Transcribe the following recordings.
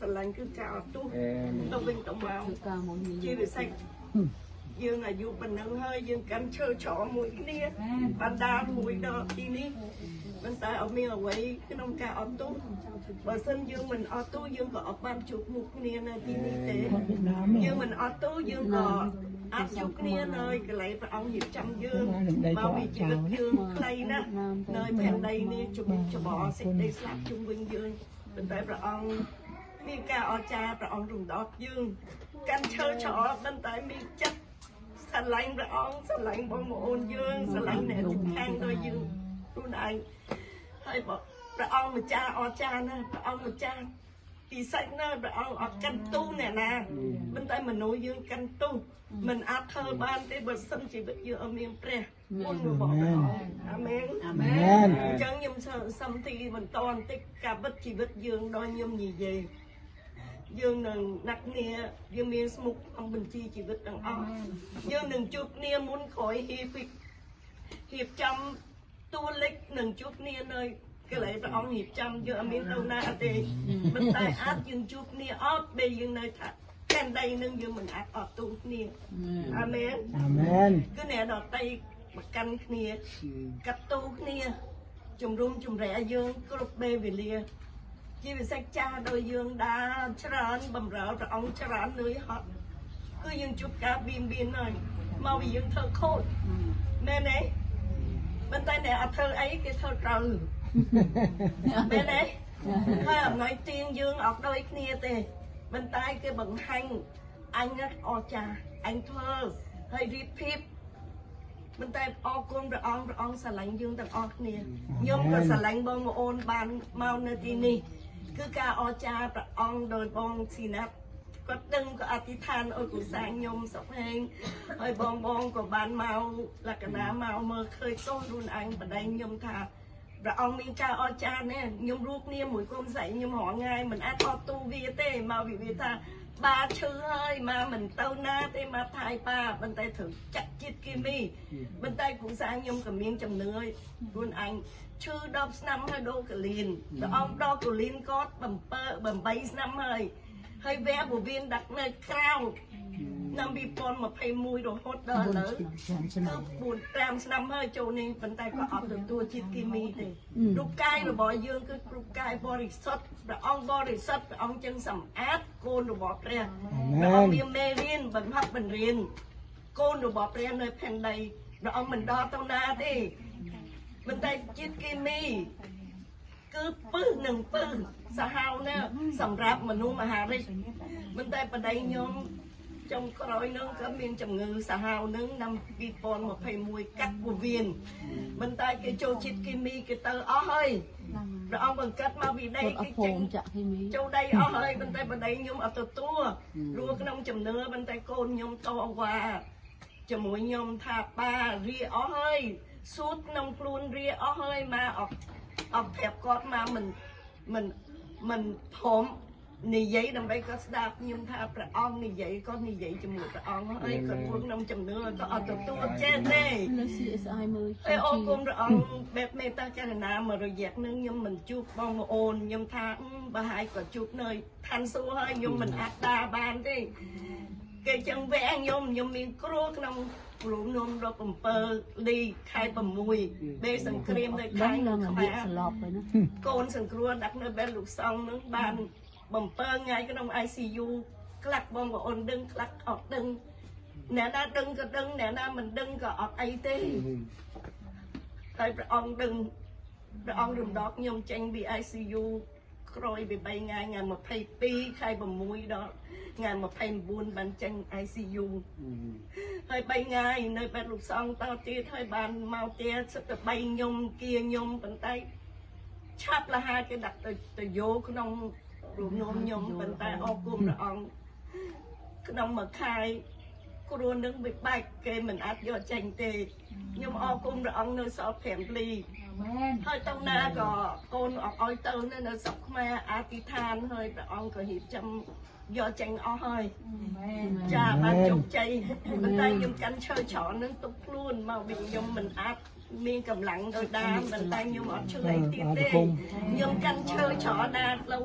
ស្រឡាញ់គឺការអត់ទោសទៅវិញទៅមកជាពិសេសយើងអាយុប៉ុណ្ណឹងហើយយើងកាន់ឈើច្រមួយគ្នាបណ្ដាលមួយដល់ទីនេះមិនតែអត់មានអ្វីក្នុងការអត់ទោសបើសិនយើងមិនអត់ទោសយើងក៏អត់បានជួបមុខគ្នានៅទីនេះទេយើងមិនអត់ទោសយើងក៏អាចជួបគ្នានៅកន្លែងព្រះអង្គរៀបចំយើងមកពីជីវិតយើងខ្លីណាស់នៅផែនដីនេះជំនុំច្បងសេចក្តីស្លាប់ជុំវិញយើងប៉ុន្តែព្រះអង្គមានការអស្ចារ្យព្រះអង្គរំដោះយើងកាន់ឈើច្រប៉ុន្តែមានចិត្តស្រឡាញ់ព្រះអង្គស្រឡាញ់បងប្អូនយើងស្រឡាញ់អ្នកជិតខាងដូចយើងខ្លួនឯងហើយព្រះអង្គម្ចាស់អស្ចារ្យណាស់ព្រះអង្គម្ចាស់ពិសេសណាស់ព្រះអង្គអត់កាន់ទូអ្នកណាមិនតែមនុស្សយើងកាន់ទូមិនអាចធ្វើបានទេបើសិនជីវិតយើងអត់មានព្រះគុណរបស់ព្រះអង្គអាមែនអាមែនអញ្ចឹងខ្ញុំសំទីបន្តបន្តិចការពិតជីវិតយើងដល់ខ្ញុំនិយាយយើងនឹងណាក់គ្នាយើងមានស្មុគក្នុងបញ្ជីជីវិតទាំងអស់យើងនឹងជួបគ្នាមុនក្រោយហៀបចំតួលេខនឹងជួបគ្នានៅកន្លែងព្រះអង្គរៀបចំយើងអត់មានទៅណាអត់ទេមិនតែអាចយើងជួបគ្នាអត់ពេលយើងនៅថាកែនដីនឹងយើងមិនអាចអត់ទូគ្នាអាមែនអាមែនគឺអ្នកដតីប្រកាន់គ្នាកាត់ទូគ្នាជំរុំជំរែយើងគ្រប់ពេលវេលាជាពិសេសចាស់ដោយយើងដើរច្រើនបំរើព្រះអង្គច្រើនលុយហត់គឺយើងជួបការបៀនបៀនហើយមកពីយើងធ្វើខូចមែនទេមិនតែអ្នកអត់ធ្វើអីគេធ្វើត្រូវមែនទេហើយអំណោយទានយើងអត់ដូចគ្នាទេមិនតែគេបង្ហាញអញអស្ចារ្យអញធ្វើហើយរៀបភាពមិនតែអរគុណព្រះអង្គស្រឡាញ់យើងទាំងអស់គ្នាខ្ញុំក៏ស្រឡាញ់បងប្អូនបានមកនៅទីនេះគឺការអស្ចារ្យព្រះអង្គដោយបងស៊ីណាត់គាត់ដឹងក៏អធិដ្ឋានអុយគូសាខ្ញុំសុខហេងហើយបងក៏បានមកលក្ខណៈមកមើលឃើញទោសខ្លួនឯងបដិញខ្ញុំថាព្រះអង្គមានការអស្ចារ្យណាស់ខ្ញុំរួបគ្នាមួយគុំស្រីខ្ញុំរងថ្ងៃមិនអាចអត់ទូវាទេមកវាថាបាឈឺហើយមកមិនទៅណាទេមកថៃបាប៉ុន្តែត្រូវចាក់ជាតិគីមីប៉ុន្តែគ្រូសាខ្ញុំក៏មានជំនឿខ្លួនឯងឈឺ10ឆ្នាំហើយដូរកលៀនព្រះអង្គដោះកលៀនគាត់8ឆ្នាំហើយវះពវៀនដាក់នៅក្រៅnăm 2021រហូតដល់ឥឡូវគឺ4-5ឆ្នាំហើយចូលនេះប៉ុន្តែក៏អត់ទទួលជាតិគីមីទេរូបកាយរបស់យើងគឺរូបកាយបរិសុទ្ធព្រះអង្គបរិសុទ្ធព្រះអង្គចឹងសម្អាតកូនរបស់ព្រះអង្គមានមេរៀនបង្ហាត់បង្រៀនកូនរបស់ព្រះនៅផែនដីព្រះអង្គមិនដល់ទៅណាទេប៉ុន្តែជាតិគីមីគឺពឹសនឹងពឹសសាហាវណាស់សម្រាប់មនុស្សមហារិចមិនតែបដិខ្ញុំចុងក្រោយនឹងក៏មានជំងឺសាហាវនឹងnăm 2021កាត់ពោះវៀនមិនតែគេចូលជាតិគីមីគេទៅអស់ហើយព្រះអង្គបង្កើតមកពីដីគេចេញចូលដីអស់ហើយប៉ុន្តែបដិខ្ញុំអត់ទទួលព្រោះក្នុងជំនឿប៉ុន្តែកូនខ្ញុំតវ៉ាជាមួយខ្ញុំថាបារីអស់ហើយសួតក្នុងខ្លួនរីអស់ហើយមកអត់ប្រាប់គាត់មកមិនព្រមនិយាយដើម្បីគាត់ស្ដាប់ខ្ញុំថាព្រះអង្គនិយាយគាត់និយាយជាមួយព្រះអង្គហើយគាត់ធ្វើក្នុងជំនឿក៏អត់ទទួលចេះទេហើយអរគុណព្រះអង្គបែបមេត្តាករុណាមករយៈនឹងខ្ញុំមិនជួបបងប្អូនខ្ញុំថាបើហើយក៏ជួបនៅឋានសួគ៌ហើយខ្ញុំមិនអាចដើរបានទេគេចឹងវែងខ្ញុំមានគ្រោះក្នុងព្រមនំ17លីខែ6ពេលសង្គ្រាមនៅខែខ្មែរកូនសង្គ្រោះដាក់នៅបែបលោកសង្ឃនឹងបាន7ថ្ងៃក្នុង ICU ខ្លះបងប្អូនដឹងខ្លះអត់ដឹងអ្នកណាដឹងក៏ដឹងអ្នកណាមិនដឹងក៏អត់អីទេហើយព្រះអង្គដឹងព្រះអង្គរំដោះខ្ញុំចេញពី ICU ក្រោយពី3ថ្ងៃថ្ងៃ22ខែ6ដល់ថ្ងៃ29បានចេញ ICU ហើយ3ថ្ងៃនៅបែបលោកសង្ឃតទៀតហើយបានមកទៀតសិតតែ3ខ្ញុំគៀខ្ញុំប៉ុន្តែឆាប់លះហើយគេដាក់ទៅយកក្នុងរួមខ្ញុំប៉ុន្តែអរគុណព្រះអង្គក្នុងមួយខែគ្រួនឹងវាបែកគេមិនអាចយកចេញទេខ្ញុំអរគុណព្រះអង្គនៅសល់5លីហើយទៅណាក៏កូនអត់ឲ្យទៅនៅស្រុកខ្មែរអធិដ្ឋានហើយព្រះអង្គក៏រៀបចំយកចេញអស់ហើយចាបានជោគជ័យប៉ុន្តែខ្ញុំកាន់ឈើច្រើននឹងទុកខ្លួនមកវិញខ្ញុំមិនអាចមានកម្លាំងដោយដើមប៉ុន្តែខ្ញុំអត់ឈឺអីទៀតទេខ្ញុំកាន់ឈើច្រើនណាស់ផ្លូវ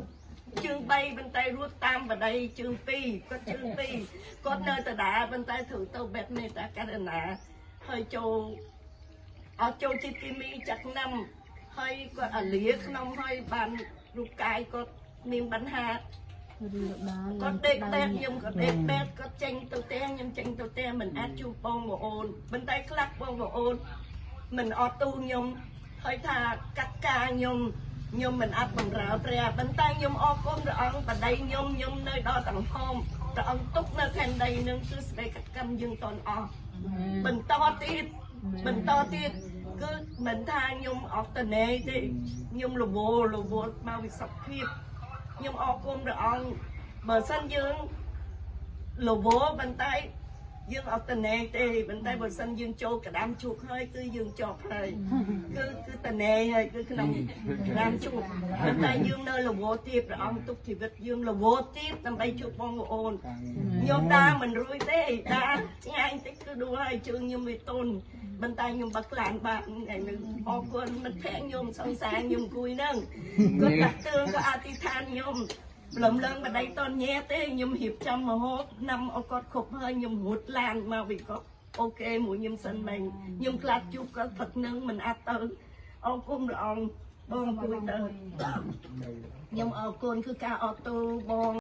chương bay bên tay rút tam vào đây chương pi có nơi ta đã bên tay thử tàu bẹt mê ta cả nà hơi châu ở châu chi kimi chắc năm hơi có ở liếc nông hơi bàn rụt cài có miếng bánh hạt có đếch đếch nhưng có đếch đếch có chanh tàu te nhưng chanh tàu te mình át chu bông vào ôn bên tay khắc bông vào ôn mình ở tu nhung hơi thà cắt ca nhung mình áp bằng rào tre bên tay nhung o con rồi ông và đây nhung nơi đó tặng hôm rồi ông túc nơi khen đây nương cứ đây cắt căm dương toàn o mình to tiết cứ mình tha nhung ở tận này thì nhung là vô mau bị sập khiếp nhung o con rồi ông bờ sân dương là vô bên tay dương ở tận này thì bên tay bờ sân dương châu cả đám chuột hơi cứ dương chọt hơi cứ tận này hơi cứ nằm đám chuột bên tay dương nơi là vô tiếp rồi ông túc thì vật dương là vô tiếp nằm bay chuột bong ồn nhôm đa mình rui thế đa ngay tích cứ đua hai chương nhôm bị tôn bên tay nhôm bạc làn bạn ngày nữa o con mình phèn nhôm song sang nhôm cùi nâng có đặt tương có atitan nhôm lầm lợn mà đây toàn nhé thế nhung hiệp trăm mà hốt năm ô con khục hơi nhung hụt lan mà vì có ok mũi nhung sân mình nhung lát chút có thật nâng mình áp tới ô cung rồi ông bông cùi tờ nhung ô con cứ ca ô tô bông